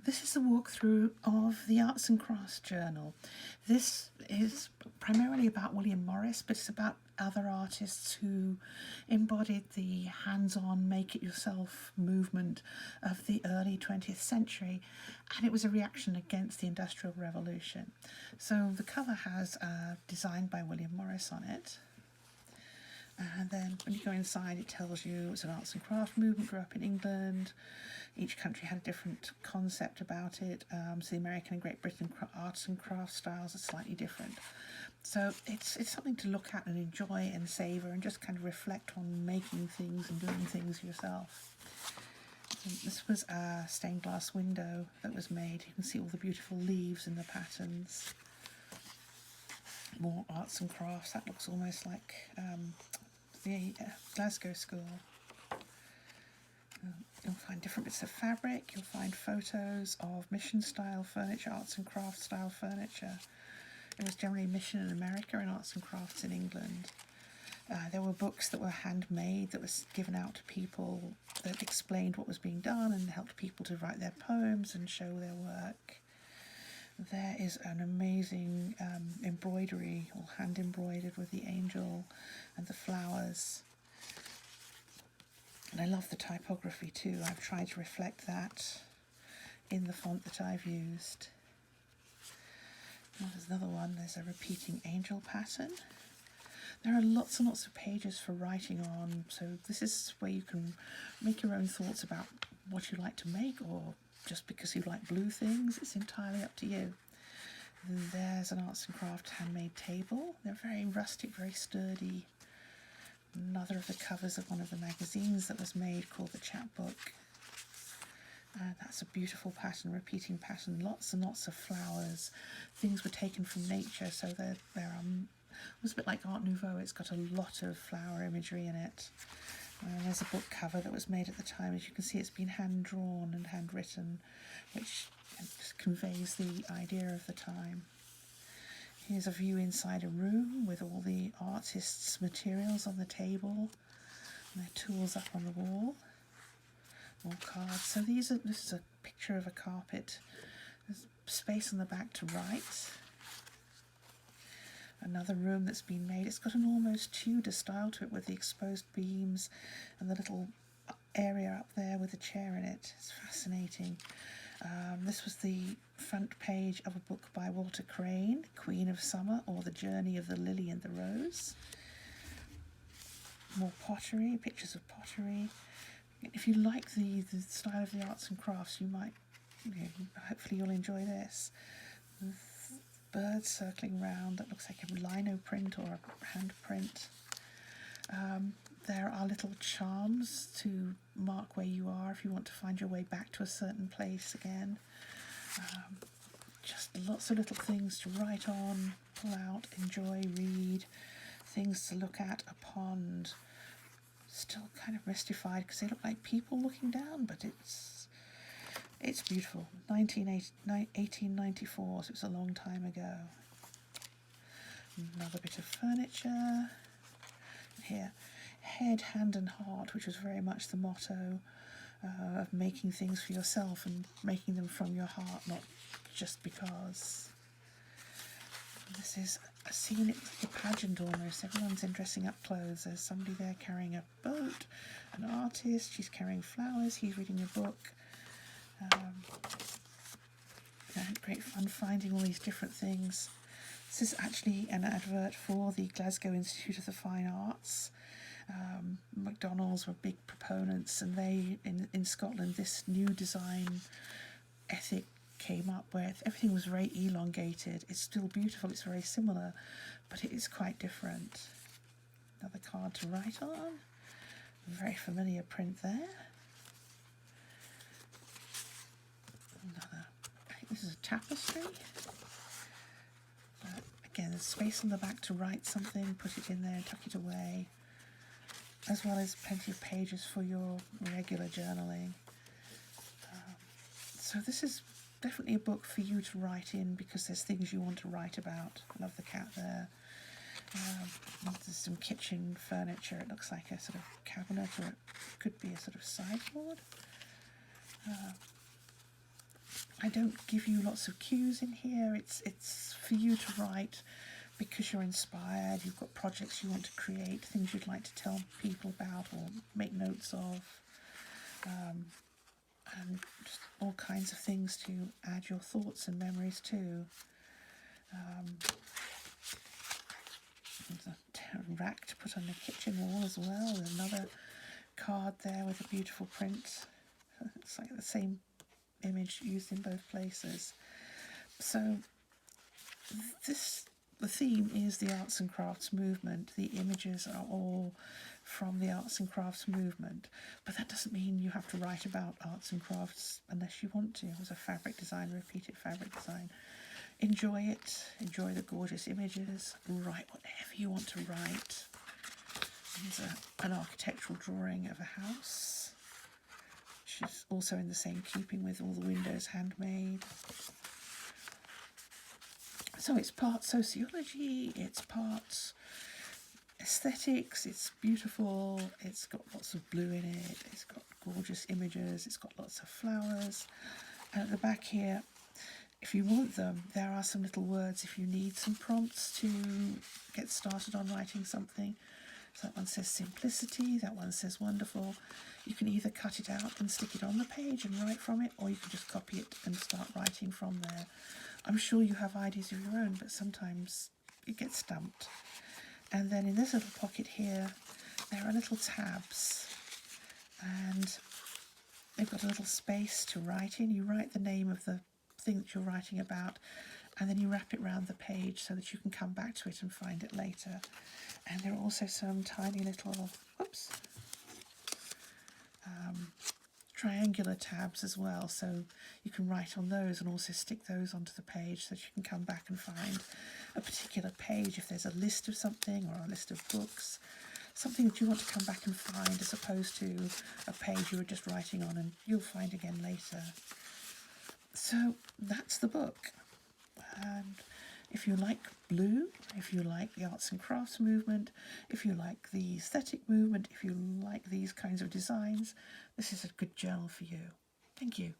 This is a walkthrough of the Arts and Crafts Journal. This is primarily about William Morris, but it's about other artists who embodied the hands-on, make-it-yourself movement of the early 20th century, and it was a reaction against the Industrial Revolution. So the cover has a design by William Morris on it. And then when you go inside, it tells you it's an arts and crafts movement, grew up in England. Each country had a different concept about it. So the American and Great Britain arts and crafts styles are slightly different. So it's something to look at and enjoy and savour and just kind of reflect on making things and doing things yourself. And this was a stained glass window that was made. You can see all the beautiful leaves and the patterns. More arts and crafts. That looks almost like the Glasgow School. You'll find different bits of fabric, you'll find photos of mission style furniture, arts and crafts style furniture. It was generally mission in America and arts and crafts in England. There were books that were handmade that was given out to people that explained what was being done and helped people to write their poems and show their work. There is an amazing embroidery, all hand embroidered with the angel and the flowers. And I love the typography too. I've tried to reflect that in the font that I've used. There's another one, there's a repeating angel pattern. There are lots and lots of pages for writing on, so this is where you can make your own thoughts about what you like to make, or just because you like blue things, it's entirely up to you. There's an arts and crafts handmade table. They're very rustic, very sturdy. Another of the covers of one of the magazines that was made called the Chapbook. That's a beautiful pattern, repeating pattern, lots and lots of flowers. Things were taken from nature, so it was a bit like Art Nouveau. It's got a lot of flower imagery in it. There's a book cover that was made at the time. As you can see, it's been hand-drawn and handwritten, which just conveys the idea of the time. Here's a view inside a room with all the artist's materials on the table and their tools up on the wall. More cards. So this is a picture of a carpet. There's space on the back to write. Another room that's been made. It's got an almost Tudor style to it with the exposed beams and the little area up there with a chair in it. It's fascinating. This was the front page of a book by Walter Crane, Queen of Summer, or The Journey of the Lily and the Rose. More pottery, pictures of pottery. If you like the style of the arts and crafts, you might, hopefully you'll enjoy this. Birds circling round, that looks like a lino print or a hand print. There are little charms to mark where you are if you want to find your way back to a certain place again. Just lots of little things to write on, pull out, enjoy, read, things to look at. A pond, still kind of mystified because they look like people looking down, but it's beautiful. 1894, so it's a long time ago. Another bit of furniture. Here, head, hand and heart, which was very much the motto of making things for yourself and making them from your heart, not just because. This is a scene, it's like a pageant almost. Everyone's in dressing up clothes. There's somebody there carrying a boat, an artist, she's carrying flowers, he's reading a book. I had great fun finding all these different things. This is actually an advert for the Glasgow Institute of the Fine Arts. McDonald's were big proponents, and they, in Scotland, this new design ethic came up where everything was very elongated. It's still beautiful, it's very similar, but it is quite different. Another card to write on. Very familiar print there. This is a tapestry. Again, there's space on the back to write something, put it in there, tuck it away, as well as plenty of pages for your regular journaling. So this is definitely a book for you to write in because there's things you want to write about. I love the cat there. There's some kitchen furniture. It looks like a sort of cabinet, or it could be a sort of sideboard. I don't give you lots of cues in here. It's for you to write because you're inspired, you've got projects you want to create, things you'd like to tell people about or make notes of, and just all kinds of things to add your thoughts and memories to. There's a rack to put on the kitchen wall as well. There's another card there with a beautiful print. It's like the same image used in both places. So the theme is the arts and crafts movement. The images are all from the arts and crafts movement, but that doesn't mean you have to write about arts and crafts unless you want to. As a fabric design, repeated fabric design, enjoy it, enjoy the gorgeous images, write whatever you want to write. Here's an architectural drawing of a house, which is also in the same keeping with all the windows handmade. So it's part sociology, it's part aesthetics, it's beautiful, it's got lots of blue in it, it's got gorgeous images, it's got lots of flowers. And at the back here, if you want them, there are some little words if you need some prompts to get started on writing something. So that one says simplicity, that one says wonderful. You can either cut it out and stick it on the page and write from it, or you can just copy it and start writing from there. I'm sure you have ideas of your own, but sometimes it gets stumped. And then in this little pocket here, there are little tabs, and they've got a little space to write in. You write the name of the thing that you're writing about, and then you wrap it around the page so that you can come back to it and find it later. And there are also some tiny little, triangular tabs as well, so you can write on those and also stick those onto the page so that you can come back and find a particular page if there's a list of something or a list of books, something that you want to come back and find as opposed to a page you were just writing on and you'll find again later. So that's the book. And if you like blue, if you like the arts and crafts movement, if you like the aesthetic movement, if you like these kinds of designs, this is a good journal for you. Thank you.